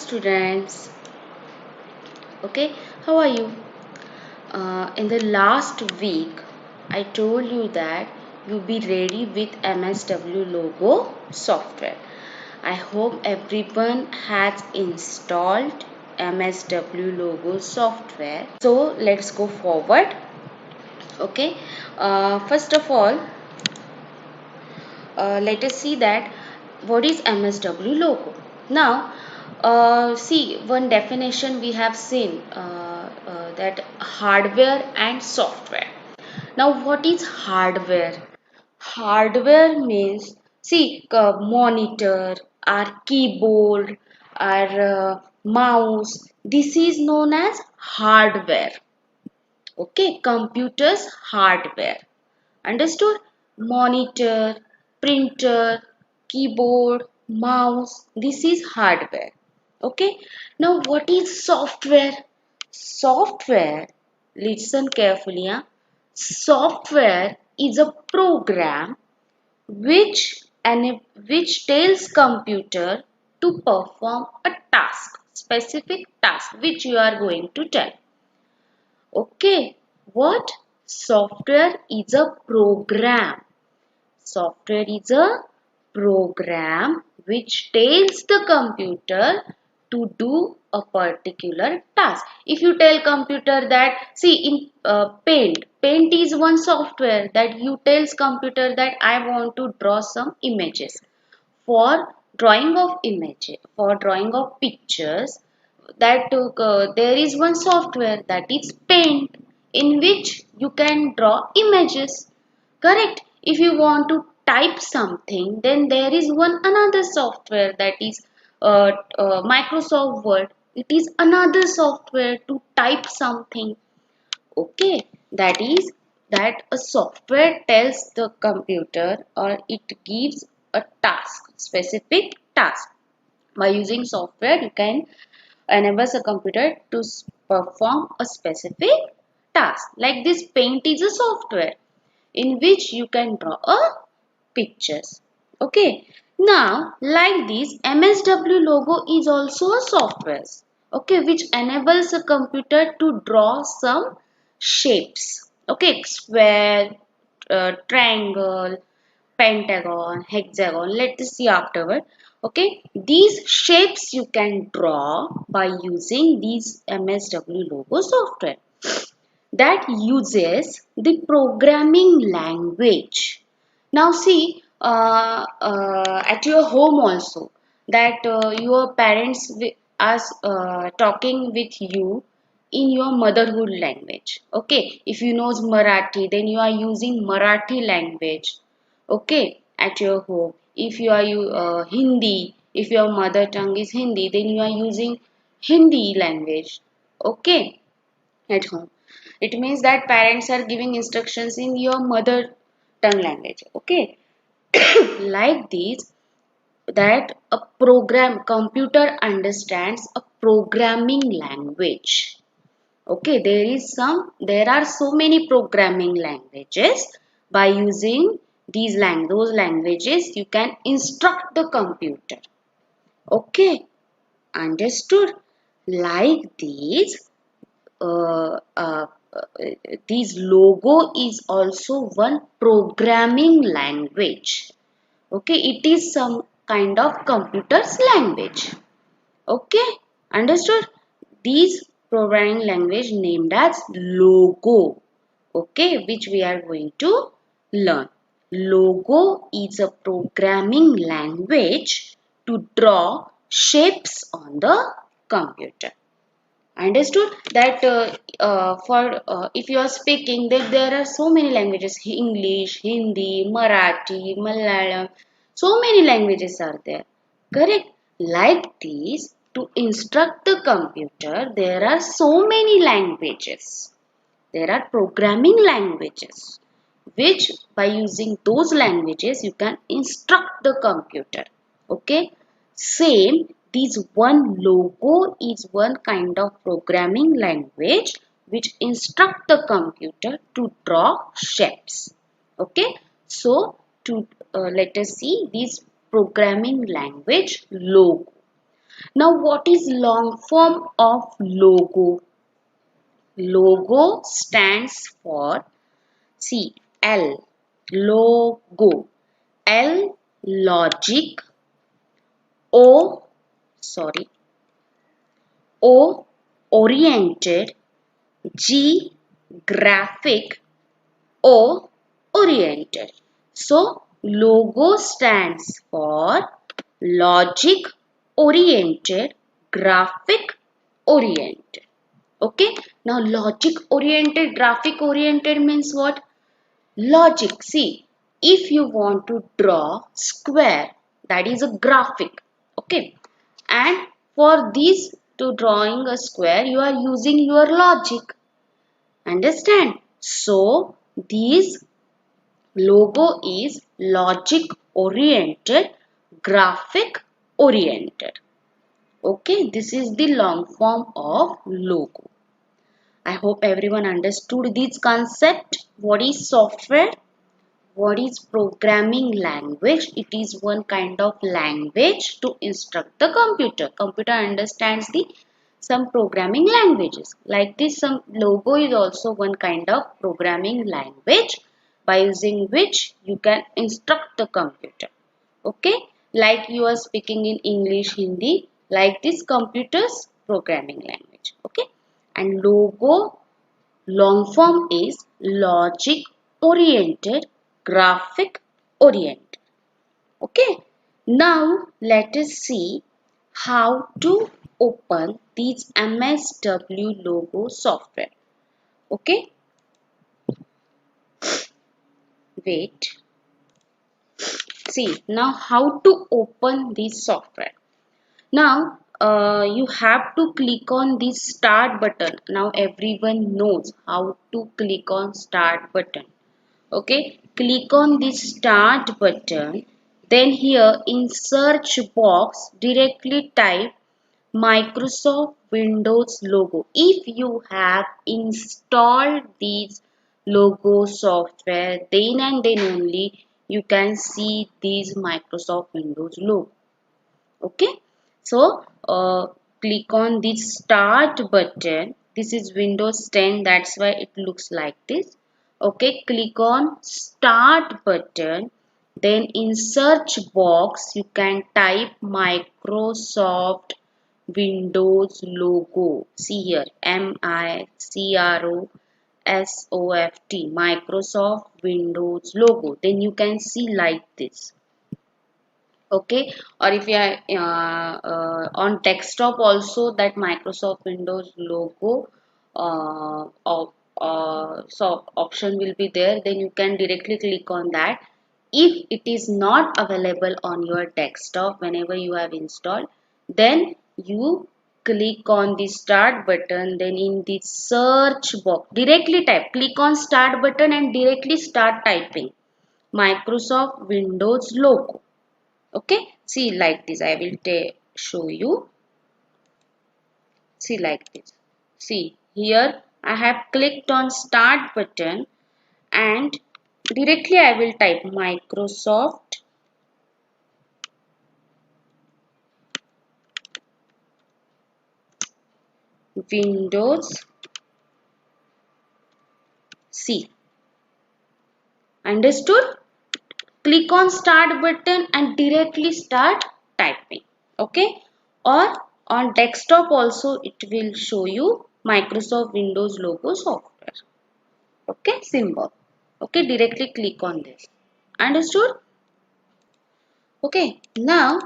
students. Okay, how are you? In the last week, I told you that you be ready with MSW logo software. I hope everyone has installed MSW logo software. So let's go forward. Okay, first of all, let us see that what is MSW logo. Now, see one definition we have seen that hardware and software. Now, what is hardware? Hardware means see monitor, our keyboard, our mouse. This is known as hardware. Okay, computers hardware. Understood? Monitor, printer, keyboard, mouse. This is hardware. Okay. Now what is software? Software, listen carefully. Software is a program which which tells computer to perform a task, specific task which you are going to tell. Okay, what? Software is a program. Software is a program which tells the computer to do a particular task. If you tell computer that, see in Paint is one software that you tells computer that I want to draw some images. For drawing of pictures, that there is one software that is Paint, in which you can draw images. Correct? If you want to type something, then there is one another software that is Microsoft Word. It is another software to type something. Okay, that is that a software tells the computer or it gives a task, specific task. By using software, you can enable a computer to perform a specific task. Like this Paint is a software in which you can draw a pictures. Okay. Now, like this, MSW logo is also a software. Okay, which enables a computer to draw some shapes. Okay, square, triangle, pentagon, hexagon. Let us see afterward. Okay, these shapes you can draw by using these MSW logo software that uses the programming language. Now see at your home also that your parents are talking with you in your motherhood language. Okay, if you know Marathi, then you are using Marathi language. Okay, at your home. If you are Hindi, if your mother tongue is Hindi, then you are using Hindi language. Okay, at home. It means that parents are giving instructions in your mother tongue language. Okay. Like this, that a program computer understands a programming language. Okay, there are so many programming languages. By using those languages, you can instruct the computer. Okay, understood? Like this, uh, uh, this logo is also one programming language. Okay, it is some kind of computer's language. Okay, understood? These programming language named as logo. Okay, which we are going to learn. Logo is a programming language to draw shapes on the computer. Understood that for if you are speaking, that there are so many languages: English, Hindi, Marathi, Malayalam. So many languages are there. Correct? Like this, to instruct the computer, there are so many languages. There are programming languages, which by using those languages you can instruct the computer. Okay, same, this one logo is one kind of programming language which instruct the computer to draw shapes. Okay, so let us see this programming language logo. Now, what is long form of logo? Logo stands for L, logo, L, logic, O, sorry, O, oriented, G, graphic, O, oriented. So, logo stands for logic oriented, graphic oriented. Okay. Now, logic oriented, graphic oriented means what? Logic. See, if you want to draw square, that is a graphic. Okay. And for this to drawing a square, you are using your logic. Understand? So, this logo is logic oriented, graphic oriented. Okay, this is the long form of logo. I hope everyone understood this concept. What is software? What is programming language? It is one kind of language to instruct the computer. Computer understands the some programming languages. Like this, some logo is also one kind of programming language by using which you can instruct the computer. Okay, like you are speaking in English, Hindi, like this computer's programming language. Okay, and logo long form is logic oriented, graphic oriented. Okay, now let us see how to open these MSW logo software. Okay, wait. See now how to open this software. Now you have to click on this start button. Now everyone knows how to click on start button. Okay, click on this start button. Then here in search box directly type Microsoft Windows logo. If you have installed these logo software, then and then only you can see these Microsoft Windows logo. Okay, so click on this start button. This is Windows 10, that's why it looks like this. Okay, click on start button. Then in search box you can type Microsoft Windows logo. See here, Microsoft, Microsoft Windows logo. Then you can see like this. Okay, or if you are on desktop also, that Microsoft Windows logo so option will be there, then you can directly click on that. If it is not available on your desktop whenever you have installed, then you click on the start button. Then in the search box directly type, click on start button and directly start typing Microsoft Windows logo. Okay, see like this. I will show you. See like this. See here I have clicked on start button and directly I will type Microsoft Windows C. Understood? Click on start button and directly start typing. Okay, or on desktop also it will show you Microsoft Windows logo software. Okay, symbol. Okay, directly click on this. Understood? Okay, now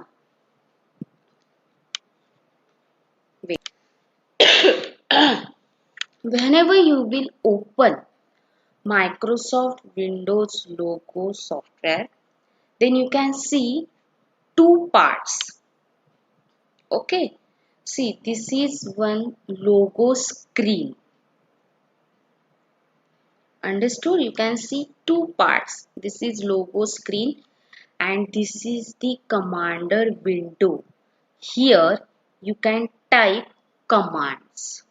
wait. Whenever you will open Microsoft Windows logo software, then you can see two parts. Okay, see this is one logo screen. Understood? You can see two parts. This is logo screen and this is the commander window. Here you can type commands.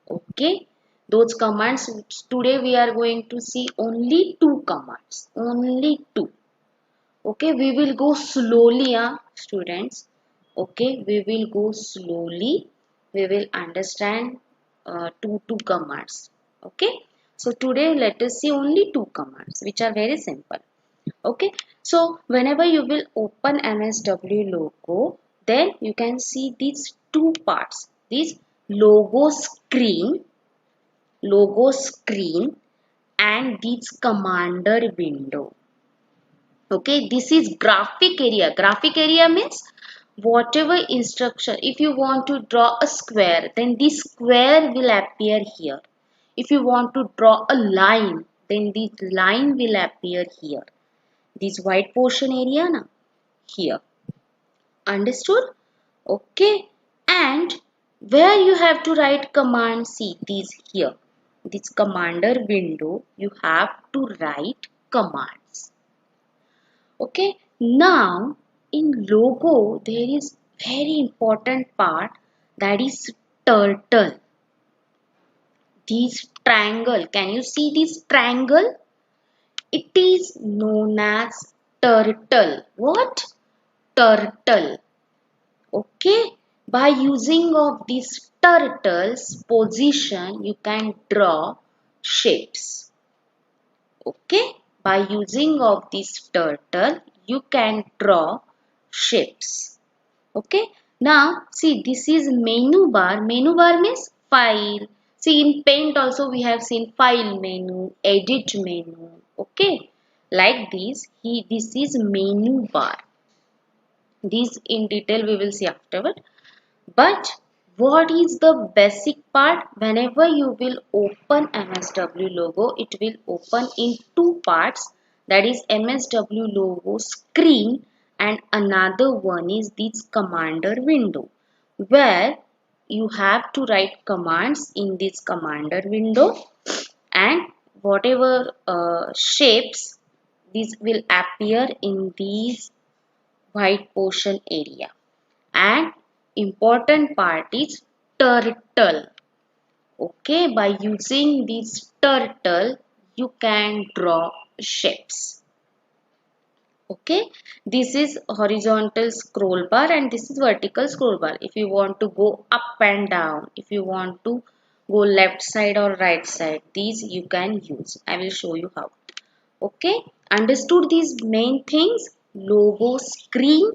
Okay, those commands, today we are going to see only two commands, only two. Okay, we will go slowly, students. Okay, we will go slowly. We will understand two commands. Okay, so today let us see only two commands which are very simple. Okay, so whenever you will open MSW logo, then you can see these two parts. This logo screen, and this commander window. Okay, this is graphic area. Graphic area means whatever instruction. If you want to draw a square, then this square will appear here. If you want to draw a line, then this line will appear here. This white portion area na, here. Understood? Okay. And where you have to write command, see this here. This commander window, you have to write commands. Okay. Now in logo there is very important part, that is turtle. This triangle. Can you see this triangle? It is known as turtle. What? Turtle. Okay, by using of these turtles position, you can draw shapes. Okay, by using of this turtle, you can draw shapes. Okay, now see, this is menu bar. Menu bar means file. See, in paint also we have seen file menu, edit menu. Okay, like this, this is menu bar. This in detail we will see afterward. But what is the basic part? Whenever you will open MSW logo, it will open in two parts. That is MSW logo screen, and another one is this commander window, where you have to write commands in this commander window, and whatever shapes, this will appear in these white portion area. And important part is turtle. Okay, by using this turtle, you can draw shapes. Okay, this is horizontal scroll bar and this is vertical scroll bar. If you want to go up and down, if you want to go left side or right side, these you can use. I will show you how. Okay, understood these main things? Logo screen,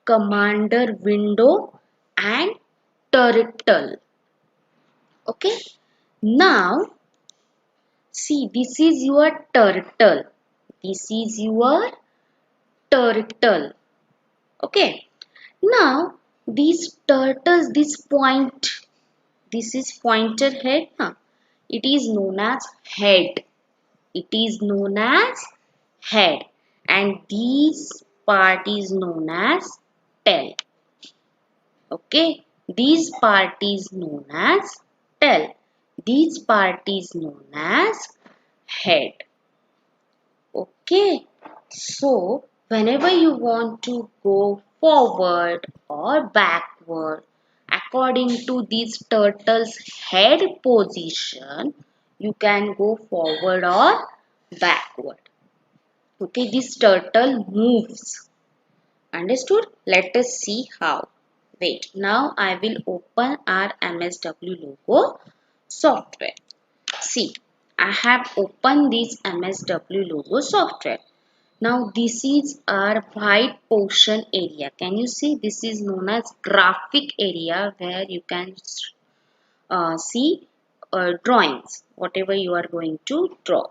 commander window, and turtle. Okay, now see, this is your turtle. This is your turtle. Okay, now these turtles, this is pointer head. Huh? It is known as head. It is known as head, and this part is known as tail. Okay, this part is known as tail. This part is known as head. Okay, so whenever you want to go forward or backward, according to this turtle's head position, you can go forward or backward. Okay, this turtle moves. Understood? Let us see how. Wait, now I will open our MSW logo software. See, I have opened this MSW logo software. Now this is our white portion area. Can you see? This is known as graphic area, where you can see drawings, whatever you are going to draw.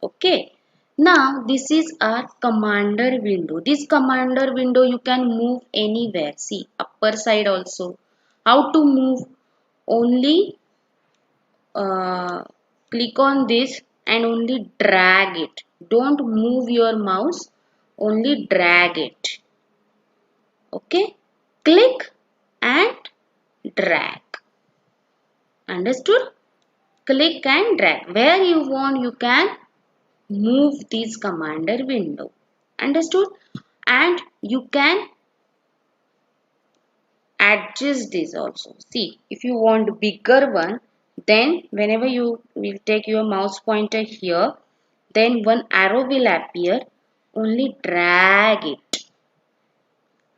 Okay. Now this is our commander window. This commander window you can move anywhere. See, upper side also. How to move? Only click on this and only drag it. Don't move your mouse, only drag it. Okay, click and drag. Understood? Click and drag. Where you want, you can move this commander window. Understood? And you can adjust this also. See, if you want bigger one, then whenever you will take your mouse pointer here, then one arrow will appear. Only drag it.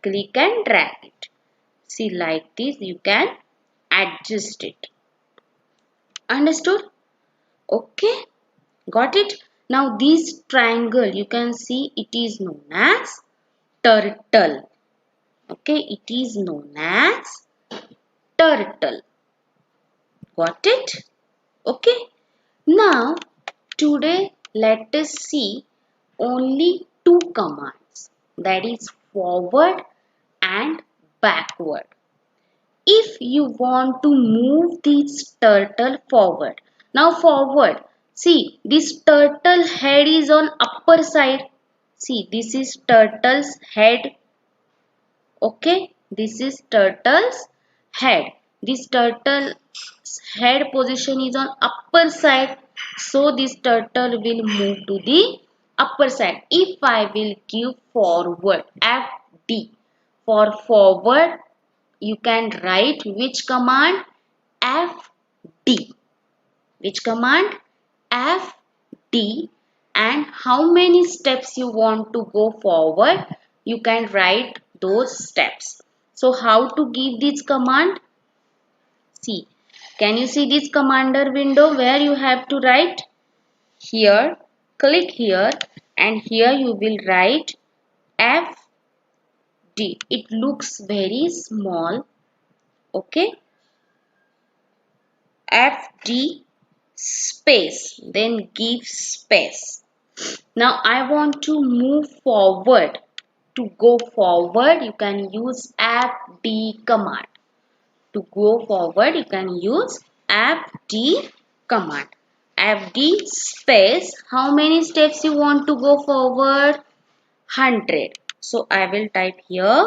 Click and drag it. See, like this you can adjust it. Understood? Okay, got it? Now this triangle, you can see it is known as turtle. Okay, it is known as turtle. Got it? Okay. Now, today let us see only two commands, that is forward and backward. If you want to move this turtle forward, now forward, see this turtle head is on upper side. See, this is turtle's head. Okay, this is turtle's head. This turtle's head position is on upper side. So this turtle will move to the upper side. If I will give forward, FD, for forward, you can write which command? FD. Which command? FD. And how many steps you want to go forward? You can write those steps. So how to give this command? See, can you see this commander window where you have to write? Here, click here and here you will write FD. It looks very small. Okay. FD space, then give space. Now I want to move forward. To go forward, you can use FD command. To go forward, you can use FD command. FD space, how many steps you want to go forward? 100. So I will type here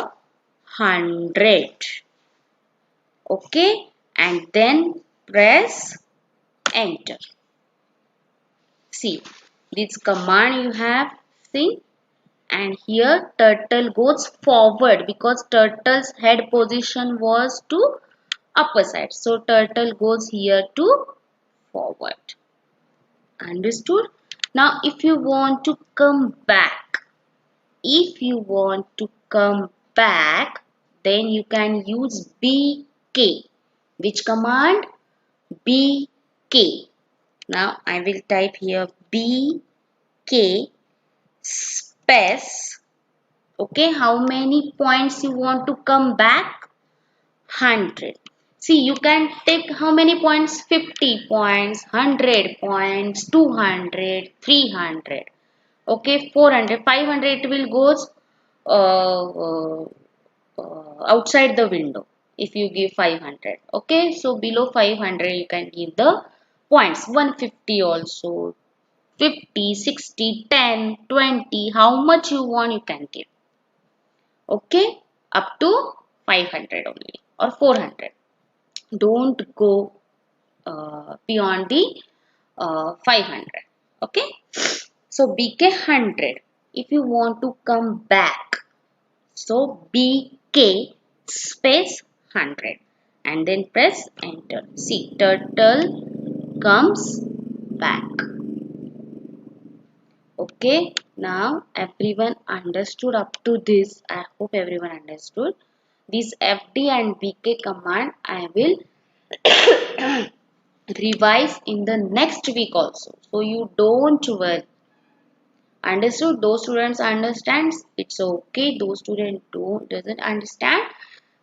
100. Okay, and then press enter. See, this command you have seen, and here turtle goes forward because turtle's head position was to upper side. So turtle goes here to forward. Understood? Now if you want to come back, then you can use BK. Which command? BK. Now I will type here BK space. Okay, how many points you want to come back? 100. See, you can take how many points? 50 points, 100 points, 200, 300. Okay, 400, 500 it will goes outside the window if you give 500. Okay, so below 500 you can give the points. 150 also, 50, 60, 10, 20, how much you want you can give. Okay, up to 500 only or 400. Don't go beyond the 500. Okay, so BK 100. If you want to come back, so BK space 100 and then press enter. See, turtle comes back. Okay, now everyone understood up to this. I hope everyone understood. This FD and BK command I will revise in the next week also. So you don't worry. Understood? Those students understands, it's okay. Those students doesn't understand,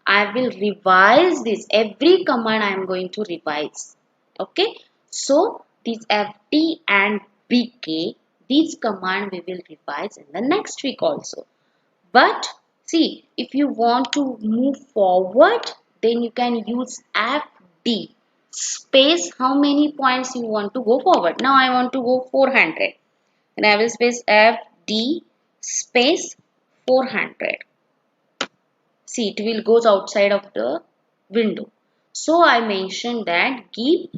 I will revise this. Every command I am going to revise. Okay. So this FD and BK, these command we will revise in the next week also. But see, if you want to move forward, then you can use FD space how many points you want to go forward. Now I want to go 400. And I will space FD space 400. See, it will goes outside of the window. So I mentioned that give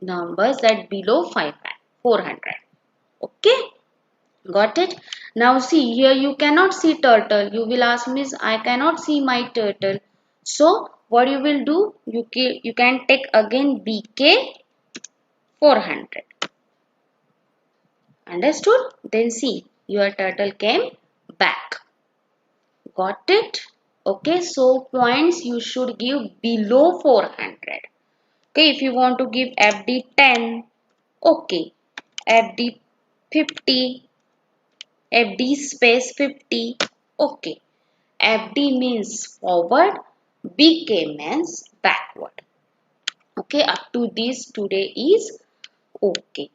numbers that below 400. Okay, got it? Now see, here you cannot see turtle. You will ask, Miss, I cannot see my turtle. So what you will do? You can take again BK 400. Understood? Then see, your turtle came back. Got it? Okay, so points you should give below 400. Okay, if you want to give FD 10, okay, FD 50, FD space 50, okay. FD means forward, BK means backward. Okay, up to this today is okay.